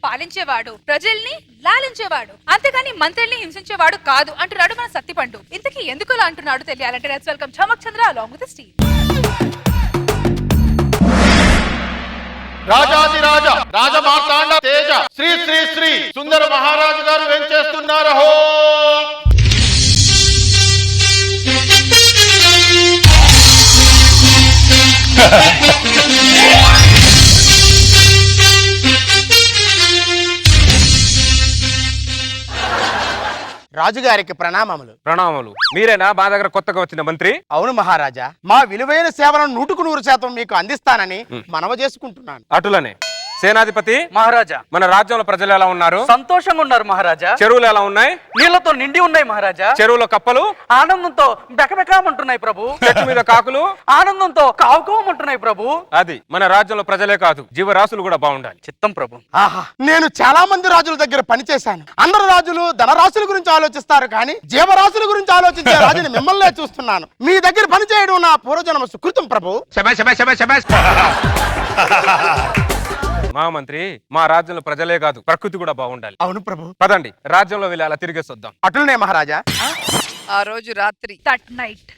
పాలించేవాడు, ప్రజల్ని లాలించేవాడు, అంతేకాని మంత్రుల్ని హింసించేవాడు కాదు అంటున్నాడు మన సత్తిపండు. ఇంతకీ ఎందుకు అలా అంటున్నాడు తెలియాలంటే let's welcome Chamak Chandra along with Steve. రాజాది రాజా రాజమార్తాండ తేజ శ్రీ శ్రీ శ్రీ సుందర మహారాజు గారు వెంచేస్తున్నారు. హో రాజుగారికి ప్రణామములు. ప్రణామములు. మీరేనా మా దగ్గర కొత్తగా వచ్చిన మంత్రి? అవును మహారాజా, మా విలువైన సేవలను 100% మీకు అందిస్తానని మనవ చేసుకుంటున్నాను. అటులనే సేనాధిపతి మహారాజా, మన రాజ్యంలో ప్రజలు ఎలా ఉన్నారు? సంతోషంగా ఉన్నారు మహారాజా. చెరువులు ఎలా ఉన్నాయి? నీళ్లతో నిండి ఉన్నాయి మహారాజా. చెరువులో కప్పలు ఆనందంతో బెకబెకమంటున్నాయి ప్రభు. చెట్టు మీద కాకులు ఆనందంతో కావుకోమంటున్నాయి ప్రభు. అది మన రాజ్యంలో ప్రజలే కాదు, జీవరాశులు కూడా బాగుండాలి. చిత్తం ప్రభు. ఆహా, నేను చాలా మంది రాజుల దగ్గర పనిచేశాను. అందరు రాజులు ధనరాశుల గురించి ఆలోచిస్తారు, కానీ జీవరాశుల గురించి ఆలోచించే రాజుని మిమ్మల్నే చూస్తున్నాను. మీ దగ్గర పనిచేయడం నా పూర్వజన్మ సుకృతం ప్రభు. మా మంత్రి, మా రాజ్యంలో ప్రజలే కాదు, ప్రకృతి కూడా బాగుండాలి. అవును ప్రభు. పదండి, రాజ్యంలో వెళ్ళి అలా తిరిగేసొద్దాం. అటులనే మహారాజా. ఆ రోజు రాత్రి దట్ నైట్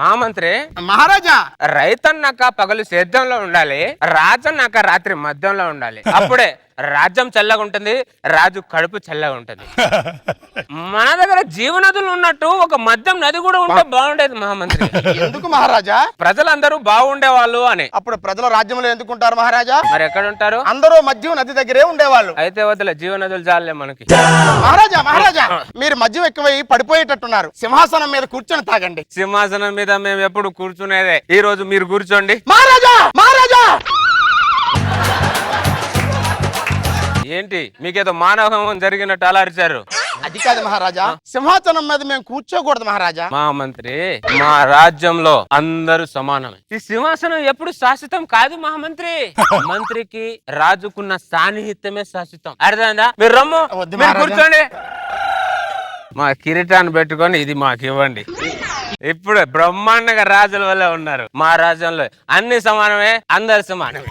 మా మంత్రి, మహారాజా, రైతన్నాక పగలు సేద్యంలో ఉండాలి, రాజన్నాక రాత్రి మద్యంలో ఉండాలి. అప్పుడే రాజ్యం చల్లగా ఉంటుంది, రాజు కడుపు చల్లగా ఉంటుంది. మన దగ్గర జీవనదులు ఉన్నట్టు ఒక మద్యం నది కూడా ఉంటే బాగుండేది మహామంత్రి. ఎందుకు మహారాజా? ప్రజలందరూ బాగుండే వాళ్ళు అని. అప్పుడు ప్రజల రాజ్యంలో ఎందుకుంటారు మహారాజా? మరి ఎక్కడ ఉంటారు? అందరూ మద్యం నది దగ్గరే ఉండేవాళ్ళు. అయితే వదిలే, జీవనదులు చాలే మనకి. మహారాజా, మహారాజా, మీరు మద్యం ఎక్కువై పడిపోయేటట్టున్నారు. సింహాసనం మీద కూర్చొని తాగండి. సింహాసనం మీద మేము ఎప్పుడు కూర్చునేదే. ఈ రోజు మీరు కూర్చోండి. మహారాజా, మహారాజా, ఏంటి మీకేదో మానవహం జరిగినట్టు అలరిచారు? అది కాదు మహారాజా, సింహాసనం మీద మేము కూర్చోకూడదు మహారాజా. మా మంత్రి, మా రాజ్యంలో అందరూ సమానమే. ఈ సింహాసనం ఎప్పుడు శాశ్వతం కాదు మహామంత్రి. మంత్రికి రాజుకున్న సాన్నిహిత్యమే శాశ్వతం. అర్థమైందా? మీరు రమ్ము, వద్దు మీరు మహారాజా. కూర్చోండి. మా కిరీటాన్ని పెట్టుకొని ఇది మాకు ఇవ్వండి. ఇప్పుడు బ్రహ్మాండంగా రాజుల వల్లే ఉన్నారు. మా రాజ్యంలో అన్ని సమానమే, అందరు సమానమే.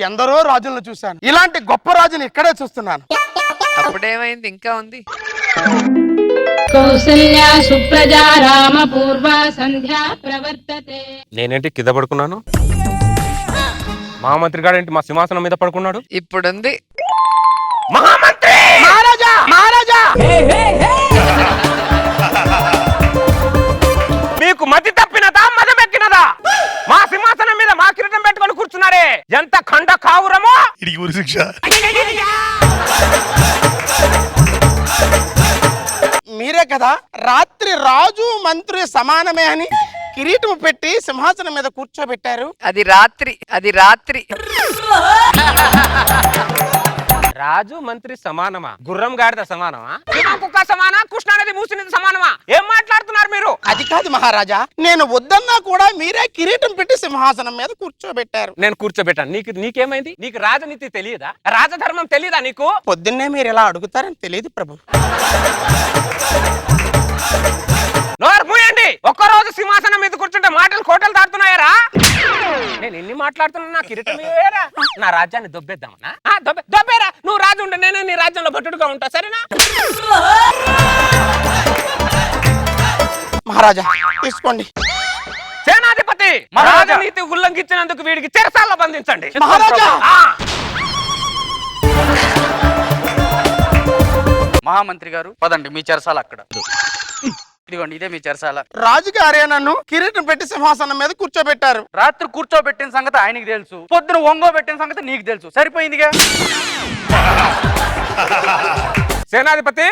ఎందరో రాజులను చూశాను, ఇలాంటి గొప్ప రాజుని ఇక్కడే చూస్తున్నాను. అప్పుడేమైంది? ఇంకా ఉంది. కౌసల్యా సుప్రజా రామ పూర్వ సంధ్యా ప్రవర్తతే. నేనేంటి కింద పడుకున్నాను? మహామంత్రి గారు ఏంటి మా సింహాసనం మీద పడుకున్నాడు? ఇప్పుడుంది. మహామంత్రి, మహారాజా, మహారాజా, మీకు మతి తప్పినదా, మదమెక్కినదా? మా సింహాసనం మీద మా కిరీటం పెట్టుకొని కూర్చున్నారే, ఎంత ఖండ కావురమో! మీరే కదా రాత్రి రాజు మంత్రి సమానమే అని కిరీటం పెట్టి సింహాసనం మీద కూర్చోబెట్టారు. అది రాత్రి, అది రాత్రి. రాజు మంత్రి సమానమా? గుర్రం గాడిద సమానమా? కుక్క సమానా? కృష్ణానది మూసినది సమానమా? ఏం మాట్లాడుతున్నారు మీరు? అది కాదు మహారాజా, నేను వద్దన్నా కూడా మీరే కిరీటం పెట్టి సింహాసనం మీద కూర్చోబెట్టారు. నేను కూర్చోబెట్టాను. నీకేమైంది? నీకు రాజనీతి తెలియదా? రాజధర్మం తెలియదా నీకు? పొద్దున్నే మీరు ఇలా అడుగుతారని తెలియదు ప్రభు. నోరు మూయండి. ఒక్కరోజు సింహాసనం మీద కూర్చుంటే మాటలు కోటలు దాటుతున్నాయారా? నేను ఎన్ని మాట్లాడుతున్నా, నా కిరీటం ఇవ్వరా? నా రాజ్యాన్ని దొబ్బేద్దామనా? దొబ్బేరా. నువ్వు రాజు ఉంటే నేనే నీ రాజ్యంలో భట్టుడుగా ఉంటా, సరేనా? మహారాజా, తీసుకోండి. సేనాధిపతి, రాజనీతి ఉల్లంఘించినందుకు వీడికి చెరసాల్లో బంధించండి. మహారాజా, మహామంత్రి గారు పదండి, మీ చెరసాల అక్కడ. ఇదిగోండి, ఇదే మీ చెరసాల. రాజుగారే నన్ను కిరీటం పెట్టి సింహాసనం మీద కూర్చోబెట్టారు. రాత్రి కూర్చోబెట్టిన సంగతి ఆయనకి తెలుసు, పొద్దున ఒంగోబెట్టిన సంగతి నీకు తెలుసు. సరిపోయిందిగా. సేనాధిపతి,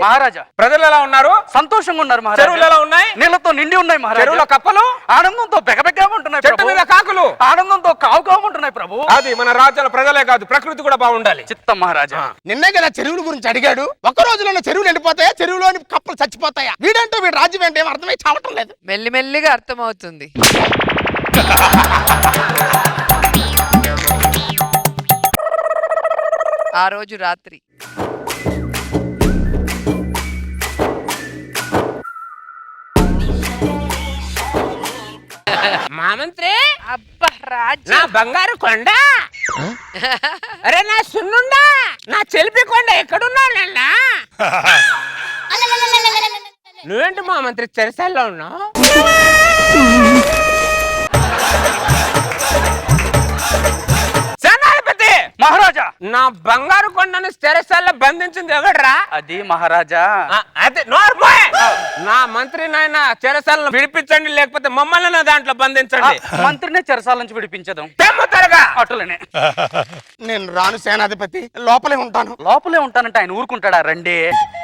మహారాజా, ప్రజలు ఎలా ఉన్నారు? సంతోషంగా ఉన్నారు మహారాజా. చెరువులు ఎలా ఉన్నాయి? నీళ్లతో నిండి ఉన్నాయి మహారాజా. చెరువులో కప్పలు ఆనందంతో బెగబెగ్గమంటున్నాయి చెట్టు ప్రభు. మీద కాకులు ఆనందంతో కావుకోమంటున్నాయి ప్రభు. అది మన రాజ్యాల ప్రజలే కాదు, ప్రకృతి కూడా బాగుండాలి. చిత్తం మహారాజా. నిన్నే కదా చెరువుల గురించి అడిగాడు. ఒక్క రోజులోనే చెరువులు ఎండిపోతాయా, చెరువులోని కప్పలు చచ్చిపోతాయా? వీడంటూ వీడు రాజ్యం ఏంటి ఏం అర్థమై చావటం లేదు. మెల్లిమెల్లిగా అర్థమవుతుంది. ఆ రోజు రాత్రి మా మంత్రి అబ్బా రాజ్యం నా బంగారు కొండ అరే నా సున్నుండా నా చెలిపి కొండ ఎక్కడున్నాళ్ళన్నా నువ్వేంటి మా మంత్రి చెరసాల్లో ఉన్నావు? సేనాధిపతి మహారాజా నా బంగారు కొండను చెరసాల్లో బంధించింది ఎవడ్రా? అది మహారాజా అదే నోర్మోయ్ నా మంత్రి నాయన చెరసాలను విడిపించండి, లేకపోతే మమ్మల్ని నా దాంట్లో బంధించండి. మంత్రినే చెరసాల నుంచి విడిపించదాం. తెమ్ముతారుగా అటులనే నేను రాను సేనాధిపతి, లోపలే ఉంటాను. లోపలే ఉంటానంటే ఆయన ఊరుకుంటాడా? రండి.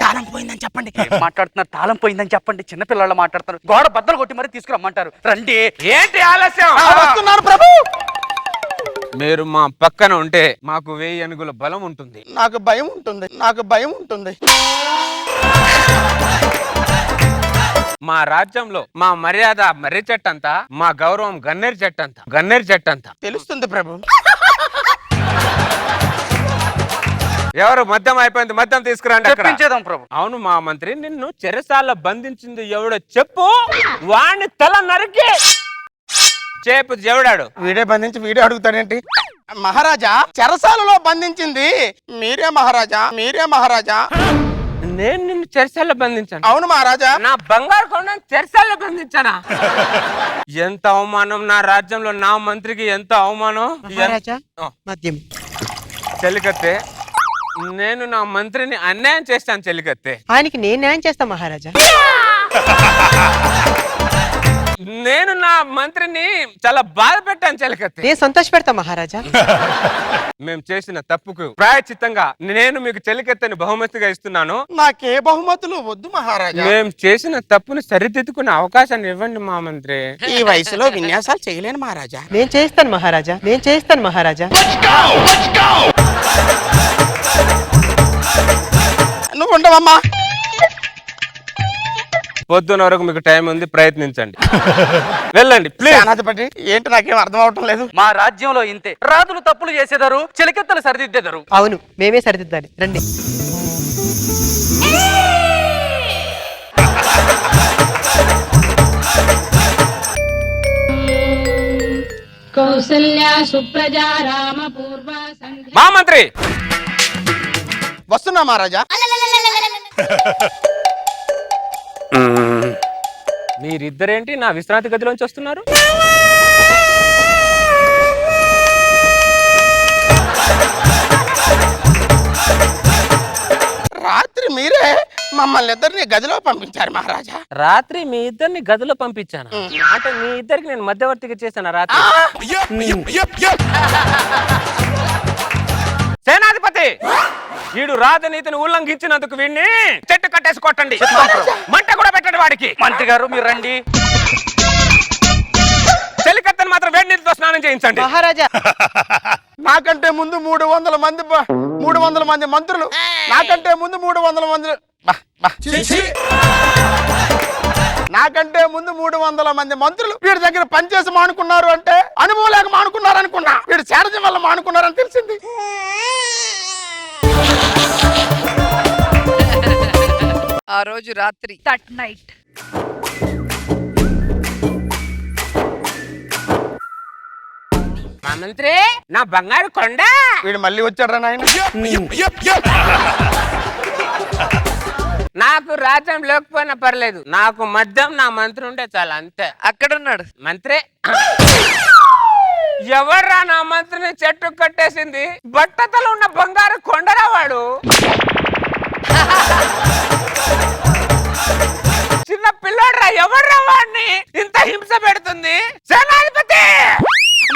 తాళం పోయిందని చెప్పండి. ఏం మాట్లాడుతున్నారు? తాళం పోయిందని చెప్పండి. చిన్నపిల్లలు మాట్లాడుతున్నారు. గోడ బద్దలు కొట్టి మరీ తీసుకురమ్మంటారు. రండి. ఏంటి ఆలస్యం? వస్తున్నాను ప్రభు. మీరు మా పక్కన ఉంటే మాకు 1000 ఏనుగుల బలం ఉంటుంది. నాకు భయం ఉంటుంది, నాకు భయం ఉంటుంది. మా రాజ్యంలో మా మర్యాద మర్రి చెట్టంతా, మా గౌరవం గన్నేరు చెట్టంతా, గన్నేరు చెట్టంతా. తెలుస్తుంది ప్రభు. ఎవరు మద్యం అయిపోయింది, మద్యం తీసుకురండి అక్కడ. చెప్పించేదాం ప్రభు. అవును మా మంత్రి, నిన్ను చెరసాల బంధించింది ఎవడో చెప్పు, వాణ్ణి తల నరికి చేపు. ఎవడాడు? వీడే బంధించి వీడే అడుగుతాడేంటి? మహారాజా, చెరసాలలో బంధించింది మీరే మహారాజా, మీరే మహారాజా. నేను నిన్ను చెరసాల్లో బంధించాను? అవును మహారాజా. నా బంగారు కొండను చెరసాల్లో బంధించానా? ఎంత అవమానం నా రాజ్యంలో, నా మంత్రికి ఎంత అవమానం. మహారాజా మద్యం. చెలికత్తే, నేను నా మంత్రిని అన్యాయం చేస్తాను చెలికత్తే. ఆయనకి నేను న్యాయం చేస్తా మహారాజా. నేను నా మంత్రిని చాలా బాధ పెట్టాను చెలికత్తే. నేను సంతోష పెడతా మహారాజా. మేము చేసిన తప్పుకు ప్రాయచిత్తంగా నేను మీకు చెలికత్తెని బహుమతిగా ఇస్తున్నాను. నాకే బహుమతులు వద్దు మహారాజా. మేము చేసిన తప్పుని సరిదిద్దుకునే అవకాశాన్ని ఇవ్వండి మా మంత్రి. ఈ వయసులో విన్యాసాలు చేయలేను మహారాజా. నేను చేస్తాను మహారాజా, నేను చేస్తాను మహారాజా. నువ్వు ఉండవమ్మా. పొద్దున వరకు మీకు టైం ఉంది, ప్రయత్నించండి. వెళ్ళండి ప్లీజ్. సేనాధిపతి, ఏంటి నాకేం అర్థం అవటం లేదు. మా రాజ్యంలో ఇంతే. రాజులు తప్పులు చేసేదారు, చెలికెత్తలు సరిదిద్దేదారు. అవును, మేమే సరిదిద్దాలి. రండి. కౌసల్యా సుప్రజా రామ పూర్వ సంధ్యా. మా మంత్రి వస్తున్నా మహారాజా. మీరిద్దరేంటి నా విశ్రాంతి గదిలోంచి వస్తున్నారు? రాత్రి మీరే మమ్మల్ని ఇద్దరిని గదిలో పంపించారు మహారాజా. రాత్రి మీ ఇద్దరిని గదిలో పంపించాను అంటే మీ ఇద్దరికి నేను మధ్యవర్తిగా చేశాను రాత్రి. సేనాధిపతి, వీడు రాజనీతిని ఉల్లంఘించినందుకు వీడిని చెట్టు కట్టేసి కొట్టండి, మంట కూడా పెట్టండి వాడికి. మంత్రి గారు మీరు రండి. చెలికత్తెను మాత్రం వేడి నీటితో స్నానం చేయించండి. మహారాజా నాకంటే ముందు 300 మంది మంత్రులు, నాకంటే ముందు 300 మంది నాకంటే ముందు 300 మంది మంత్రులు వీడి దగ్గర పనిచేసి మానుకున్నారు అంటే అనుభవం లేక మానుకున్నారు అనుకున్నా. వీడు శారజం వల్ల మానుకున్నారని తెలిసింది. ఆ రోజు రాత్రి దట్ నైట్ మా మంత్రి, నా బంగారు కొండ. వీడు మళ్ళీ వచ్చాడు రా నాయన. నాకు రాజ్యం లేకపోయినా పర్లేదు, నాకు మద్యం నా మంత్రి ఉంటే చాలా, అంతే. అక్కడున్నాడు మంత్రి. ఎవర్రా నా మంత్రిని చెట్టు కట్టేసింది? బట్టతలు ఉన్న బంగారు కొండరా వాడు. చిన్న పిల్లోడ్రా, ఎవర్రా వాడిని ఇంత హింస పెడుతుంది? సేనాధిపతి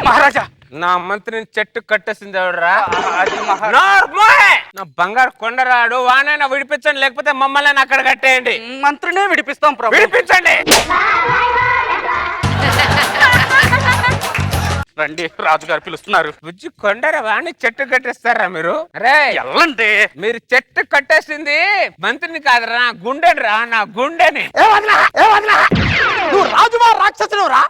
మహారాజా, నా మంత్రిని చెట్టు కట్టేసింది ఎవడరా? అది నా బంగారు కొండరాడు, వానైనా విడిపించండి, లేకపోతే మమ్మల్ని అక్కడ కట్టేయండి. మంత్రినే విడిపిస్తాం ప్రభు. విడిపించండి. రండి, రాజుగారు పిలుస్తున్నారు. బుజ్జి కొండరా, వాణ్ణి చెట్టు కట్టేస్తారా మీరు? రే ఎల్లండి. మీరు చెట్టు కట్టేసింది మంత్రిని కాదురా, నా గుండెని రా, నా గుండెని. నువ్వు రాజువా రాక్షసుడు రా?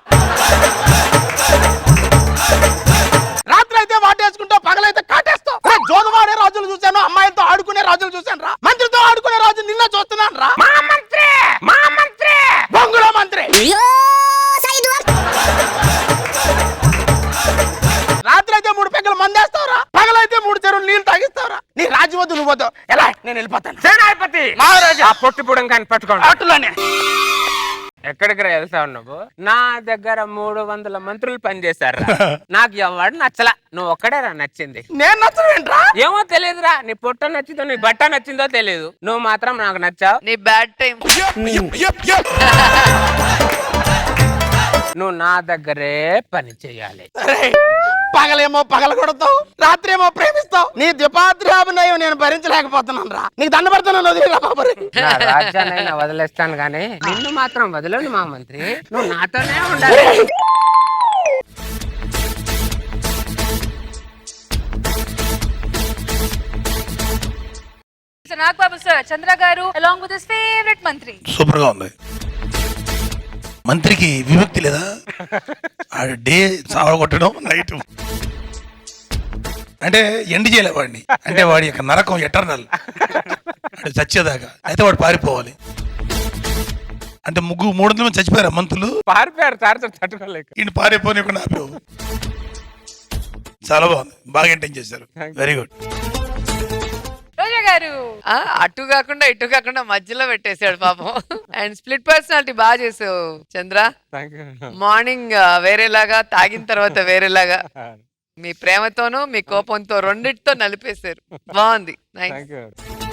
రాత్రి అయితే వాటేసుకుంటావు, పగలైతే కాటేస్తావు. జోదవాడే రాజులు చూశాను, అమ్మాయిలతో ఆడుకునే రాజులు చూశాను రా. మంత్రితో ఆడుకునే రాజు నిన్న చూస్తున్నాను రా. మా మంత్రి, మా మంత్రి, బొంగులో మంత్రి. నువ్వు వద్దు ఎలా నేను వెళ్ళిపోతాను సేనాధిపతి మహారాజా. ఆ పొట్టి పుడంకాన్ని పట్టుకోండి. అటులోనే ఎక్కడికి వెళ్తావు నువ్వు? నా దగ్గర 300 మంత్రులు పనిచేశారు. నాకు ఎవడు నచ్చలా, నువ్వు ఒక్కడేరా నచ్చింది. నేను నచ్చవేంట్రా? ఏమో తెలియదురా, నీ పొట్ట నచ్చిందో నీ బట్ట నచ్చిందో తెలియదు, నువ్వు మాత్రం నాకు నచ్చావు. నీ బ్యాడ్ టైం. నువ్వు నా దగ్గరే పని చేయాలి. అరే, పగలేమో పగల కొడతావు, రాత్రి ఏమో ప్రేమిస్తావు. నీ ద్విపాత్రాభినయం నేను భరించలేకపోతున్నాను రా. నీకు దండ పెడతాను, వదిలేరా బాబు. నా రాజ్యాన్ని వదిలేస్తాను గానీ నిన్ను మాత్రం వదలను మా మంత్రి. నువ్వు నాతోనే ఉండాలి. నాగబాబు సార్, చంద్ర గారు అలాంగ్ విత్ హిస్ ఫేవరెట్ మంత్రి. సూపర్ గా ఉంది. మంత్రికి విముక్తి లేదా? డే సావగొట్టడం, నైట్ అంటే ఎండ్ చేయలే వాడిని, అంటే వాడి యొక్క నరకం ఎటర్నల్, అంటే చచ్చేదాకా. అయితే వాడు పారిపోవాలి. అంటే 300 మంది చచ్చిపోయారు మంత్రులు, పారిపోయారు తట్టుకోలేక. ఈయన పారిపోని ఆపేవు. చాలా బాగుంది, బాగా ఎంటైన్ చేశారు. Very good. రోజా గారు అటు కాకుండా ఇటు కాకుండా మధ్యలో పెట్టేశాడు పాపం. అండ్ స్ప్లిట్ పర్సనాలిటీ బాగా చేసావు చంద్ర. మార్నింగ్ వేరేలాగా, తాగిన తర్వాత వేరేలాగా. మీ ప్రేమతోనూ మీ కోపంతో రెండిటితో నలిపేశారు. బాగుంది. నైస్.